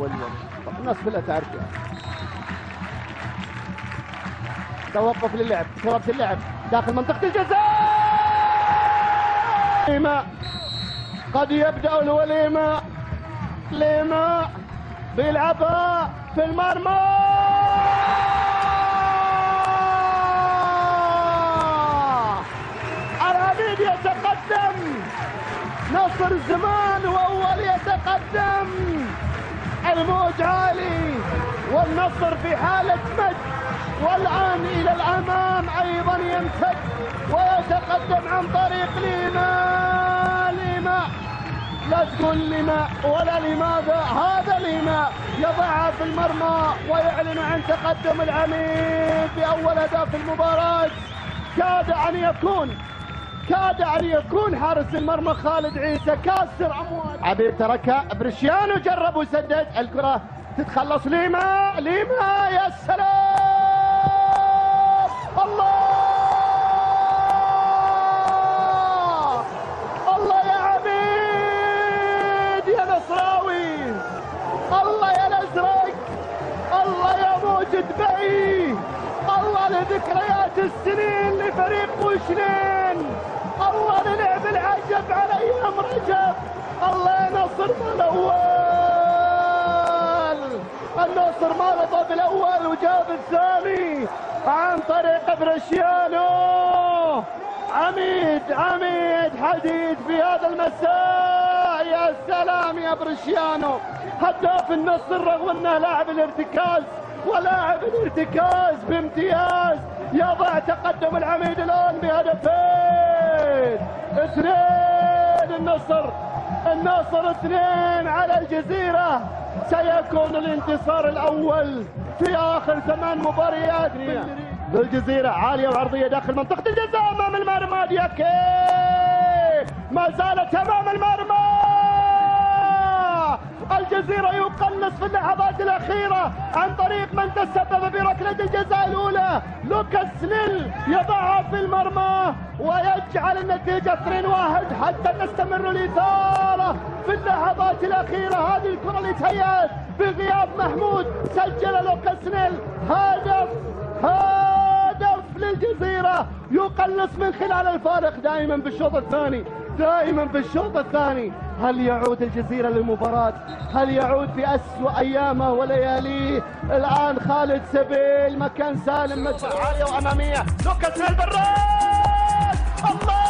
الناس كلها تعرفها. توقف للعب، كرة اللعب داخل منطقة الجزاء. ليما قد يبدأ الوليمة. ليما بيلعبها في المرمى. العبيد يتقدم. نصر الزمان وأول يتقدم. الموج عالي والنصر في حالة مجد، والآن إلى الأمام أيضا يمتد ويتقدم عن طريق ليما. لا تقول لما ولا لماذا، هذا ليما يضعها في المرمى ويعلن عن تقدم العميد بأول هدف المباراة. كاد أن يكون حارس المرمى خالد عيسى كاسر أموال. عبيد تركها، بريشيانو جرب وسدد، الكرة تتخلص. ليما يا سلام. الله يا عبيد يا نصراوي، الله يا الازرق، الله يا موجد بعي، الله لذكريات السنين لفريق بوشنين، الله للعب العجب على ايام رجب، الله يا نصر بالاول. النصر ما رضى بالاول وجاب الثاني عن طريق بريشيانو. عميد حديد في هذا المساء. يا سلام يا بريشيانو، هداف النصر رغم انه لاعب الارتكاز، ولاعب الارتكاز بامتياز يضع تقدم العميد الان بهدفين. 2 النصر 2 على الجزيرة. سيكون الانتصار الاول في اخر 8 مباريات بالجزيرة. عالية وعرضية داخل منطقة الجزاء امام المرمى. دياكي ما زالت امام المرمى. الجزيرة يقلص في اللحظات الأخيرة عن طريق من تسبب بركلة الجزاء الأولى. لوكاس سنيل يضعها في المرمى ويجعل النتيجة 2-1 حتى تستمر الإثارة في اللحظات الأخيرة. هذه الكرة اللي تهيأت بغياب محمود سجل لوكاس سنيل هدف للجزيرة يقلص من خلال الفارق دائما في الشوط الثاني. هل يعود الجزيرة للمباراة؟ هل يعود في أسوأ أيامه ولياليه؟ الآن خالد سبيل مكان سالم، مساحة عالية وأمامية. لوكاس سنيل بالراس، الله